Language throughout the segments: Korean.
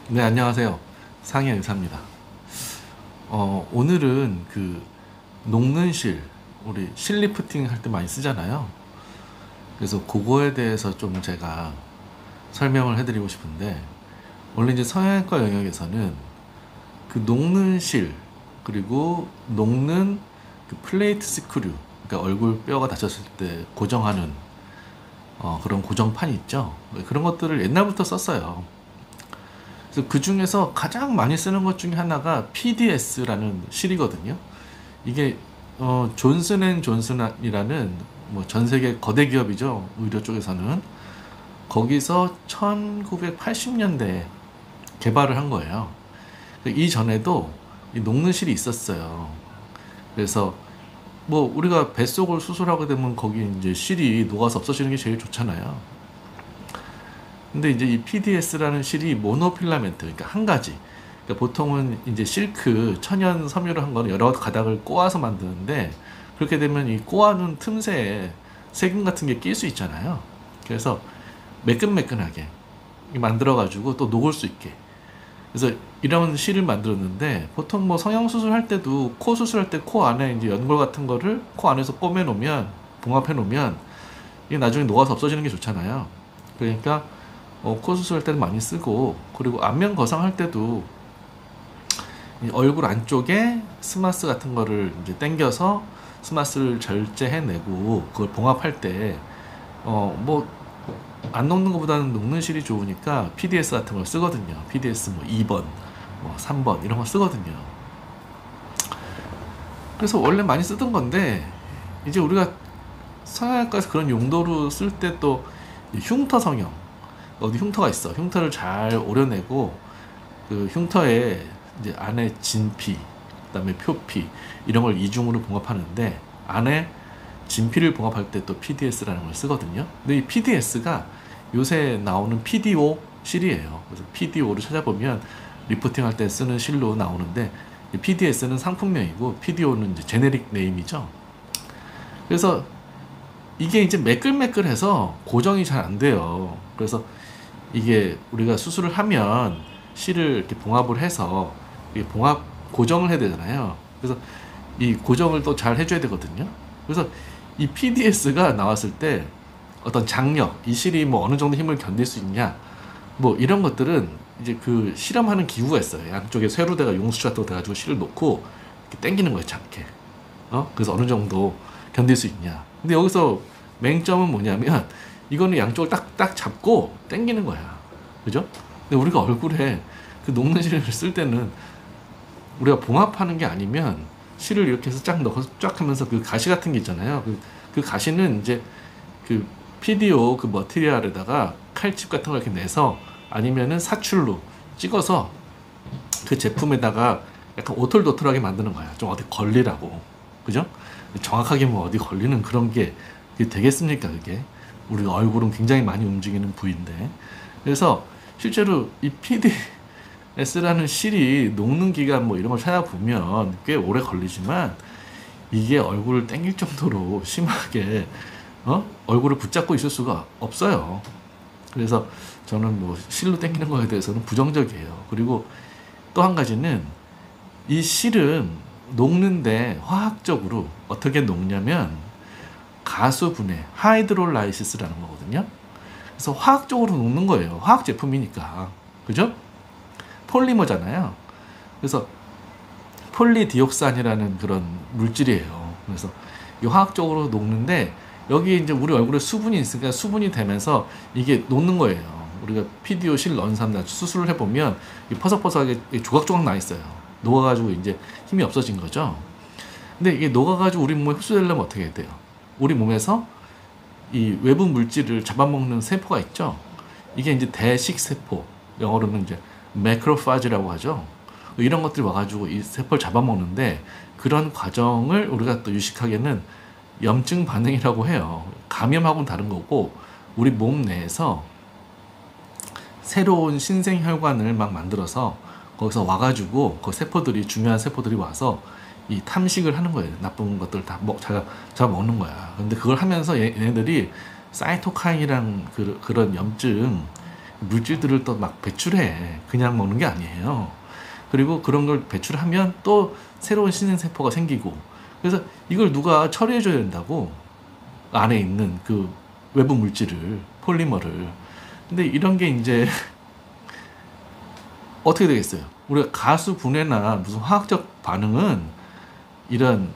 네, 안녕하세요. 상해 의사입니다. 오늘은 그 녹는 실, 우리 실리프팅 할 때 많이 쓰잖아요. 그래서 그거에 대해서 좀 제가 설명을 해드리고 싶은데, 원래 이제 성형외과 영역에서는 그 녹는 실, 그리고 녹는 그 플레이트 스크류, 그러니까 얼굴 뼈가 다쳤을 때 고정하는 그런 고정판 있죠. 그런 것들을 옛날부터 썼어요. 그래서 그 중에서 가장 많이 쓰는 것 중에 하나가 PDS라는 실이거든요. 이게 존슨 앤 존슨이라는 뭐 전 세계 거대 기업이죠. 의료 쪽에서는 거기서 1980년대에 개발을 한 거예요. 이 전에도 이 녹는 실이 있었어요. 그래서 뭐 우리가 뱃속을 수술하게 되면 거기 이제 실이 녹아서 없어지는 게 제일 좋잖아요. 근데 이제 이 PDS라는 실이 모노필라멘트, 그러니까 한 가지. 그러니까 보통은 이제 실크, 천연 섬유로 한 거는 여러 가닥을 꼬아서 만드는데, 그렇게 되면 이 꼬아놓은 틈새에 세균 같은 게 낄 수 있잖아요. 그래서 매끈매끈하게 만들어가지고 또 녹을 수 있게. 그래서 이런 실을 만들었는데, 보통 뭐 성형수술 할 때도 코 수술할 때 코 안에 이제 연골 같은 거를 코 안에서 꿰매 놓으면, 봉합해 놓으면 이게 나중에 녹아서 없어지는 게 좋잖아요. 그러니까 코 수술할 때도 많이 쓰고, 그리고 안면 거상할 때도 이 얼굴 안쪽에 스마스 같은 거를 이제 당겨서 스마스를 절제해내고 그걸 봉합할 때 뭐 안 녹는 것보다는 녹는 실이 좋으니까 PDS 같은 걸 쓰거든요. PDS 뭐 2번, 뭐 3번 이런 거 쓰거든요. 그래서 원래 많이 쓰던 건데, 이제 우리가 성형외과에서 그런 용도로 쓸 때 또 흉터 성형, 어디 흉터가 있어. 흉터를 잘 오려내고 그 흉터에 이제 안에 진피, 그다음에 표피 이런 걸 이중으로 봉합하는데, 안에 진피를 봉합할 때 또 PDS라는 걸 쓰거든요. 근데 이 PDS가 요새 나오는 PDO 실이에요. 그래서 PDO를 찾아보면 리프팅 할 때 쓰는 실로 나오는데, PDS는 상품명이고 PDO는 이제 제네릭 네임이죠. 그래서 이게 이제 매끌매끌해서 고정이 잘 안 돼요. 그래서 이게 우리가 수술을 하면 실을 이렇게 봉합을 해서 이 봉합 고정을 해야 되잖아요. 그래서 이 고정을 또 잘 해줘야 되거든요. 그래서 이 PDS가 나왔을 때 어떤 장력, 이 실이 뭐 어느 정도 힘을 견딜 수 있냐, 뭐 이런 것들은 이제 그 실험하는 기구가 있어요. 양쪽에 쇠로대가 용수차 같은 거 돼가지고 실을 놓고 이렇게 당기는 거예요, 작게. 그래서 어느 정도 견딜 수 있냐. 근데 여기서 맹점은 뭐냐면, 이거는 양쪽을 딱 잡고 당기는 거야. 그죠? 근데 우리가 얼굴에 그 녹는 실을 쓸 때는 우리가 봉합하는 게 아니면 실을 이렇게 해서 쫙 넣어서 쫙 하면서 그 가시 같은 게 있잖아요. 그 가시는 이제 그 PDO 그 머티리얼에다가 칼집 같은 걸 이렇게 내서, 아니면은 사출로 찍어서 그 제품에다가 약간 오돌도돌하게 만드는 거야. 좀 어디 걸리라고. 그죠? 정확하게 뭐 어디 걸리는 그런 게 되겠습니까, 그게? 우리가 얼굴은 굉장히 많이 움직이는 부위인데. 그래서 실제로 이 PDS라는 실이 녹는 기간 뭐 이런 걸 찾아보면 꽤 오래 걸리지만, 이게 얼굴을 당길 정도로 심하게 얼굴을 붙잡고 있을 수가 없어요. 그래서 저는 뭐 실로 당기는 거에 대해서는 부정적이에요. 그리고 또 한 가지는, 이 실은 녹는데 화학적으로 어떻게 녹냐면 가수분해, 하이드롤라이시스라는 거거든요. 그래서 화학적으로 녹는 거예요. 화학 제품이니까. 그죠? 폴리머잖아요. 그래서 폴리디옥산이라는 그런 물질이에요. 그래서 이 화학적으로 녹는데, 여기 이제 우리 얼굴에 수분이 있으니까 수분이 되면서 이게 녹는 거예요. 우리가 PDO 실 넣은 사람들 수술을 해보면 퍼석퍼석하게 조각조각 나 있어요. 녹아가지고 이제 힘이 없어진 거죠. 근데 이게 녹아가지고 우리 몸에 흡수되려면 어떻게 해야 돼요? 우리 몸에서 이 외부 물질을 잡아먹는 세포가 있죠. 이게 이제 대식세포, 영어로는 이제 매크로파지라고 하죠. 이런 것들이 와가지고 이 세포를 잡아먹는데, 그런 과정을 우리가 또 유식하게는 염증 반응이라고 해요. 감염하고는 다른 거고, 우리 몸 내에서 새로운 신생혈관을 막 만들어서 거기서 와가지고 그 세포들이, 중요한 세포들이 와서 이 탐식을 하는 거예요. 나쁜 것들 다 잡아먹는 거야. 근데 그걸 하면서 얘네들이 사이토카인이랑 그런 염증, 물질들을 또 막 배출해. 그냥 먹는 게 아니에요. 그리고 그런 걸 배출하면 또 새로운 신생세포가 생기고, 그래서 이걸 누가 처리해줘야 된다고, 안에 있는 그 외부 물질을, 폴리머를. 근데 이런 게 이제 어떻게 되겠어요? 우리가 가수 분해나 무슨 화학적 반응은 이런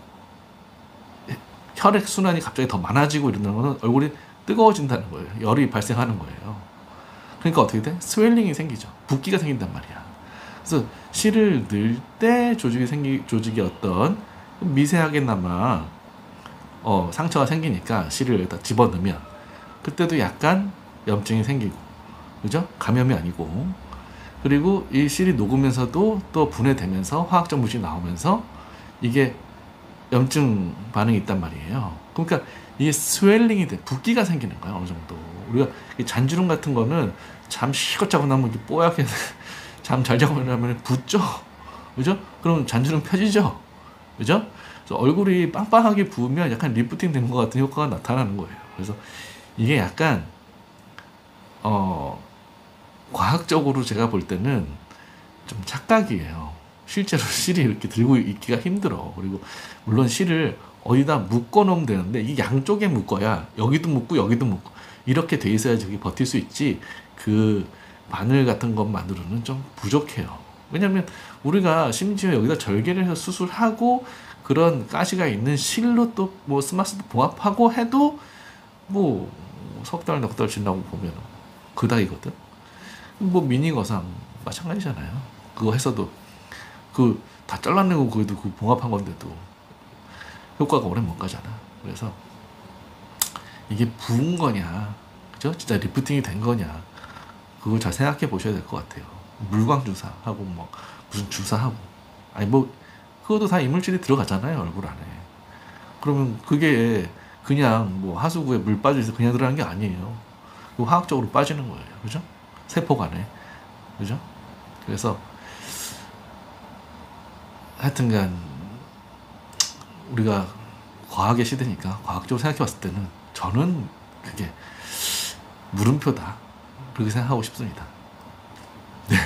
혈액 순환이 갑자기 더 많아지고 이러는 거는 얼굴이 뜨거워진다는 거예요. 열이 발생하는 거예요. 그러니까 어떻게 돼? 스웰링이 생기죠. 붓기가 생긴단 말이야. 그래서 실을 넣을 때 조직이 어떤 미세하게나마 상처가 생기니까 실을 여기다 집어넣으면 그때도 약간 염증이 생기고, 그죠? 감염이 아니고. 그리고 이 실이 녹으면서도 또 분해되면서 화학적 물질이 나오면서 이게 염증 반응이 있단 말이에요. 그러니까 이게 스웰링이 돼, 붓기가 생기는 거야, 어느 정도. 우리가 잔주름 같은 거는 잠 실컷 자고 나면 이렇게 뽀얗게 잠 잘 자고 나면 붓죠, 그죠? 그럼 잔주름 펴지죠, 그죠? 그래서 얼굴이 빵빵하게 부으면 약간 리프팅 되는 것 같은 효과가 나타나는 거예요. 그래서 이게 약간 과학적으로 제가 볼 때는 좀 착각이에요. 실제로 실이 이렇게 들고 있기가 힘들어. 그리고 물론 실을 어디다 묶어 놓으면 되는데 이 양쪽에 묶어야 여기도 묶고 여기도 묶고 이렇게 돼 있어야 저기 버틸 수 있지, 그 바늘 같은 것만으로는 좀 부족해요. 왜냐면 우리가 심지어 여기다 절개를 해서 수술하고 그런 가시가 있는 실로 또 뭐 스마스도 봉합하고 해도 뭐 석 달, 넉 달 지나고 보면 그닥이거든. 뭐 미니 거상 마찬가지잖아요. 그거 해서도 그 다 잘라내고 그래도 그 봉합한 건데도 효과가 오래 못 가잖아. 그래서 이게 부은 거냐, 그죠? 진짜 리프팅이 된 거냐, 그걸 잘 생각해 보셔야 될 것 같아요. 물광 주사하고 뭐 무슨 주사하고, 아니 뭐 그것도 다 이물질이 들어가잖아요, 얼굴 안에. 그러면 그게 그냥 뭐 하수구에 물 빠져서 그냥 들어가는 게 아니에요. 그 화학적으로 빠지는 거예요, 그죠? 세포 간에, 그죠? 그래서 하여튼간 우리가 과학의 시대니까 과학적으로 생각해 봤을 때는 저는 그게 물음표다, 그렇게 생각하고 싶습니다. 네.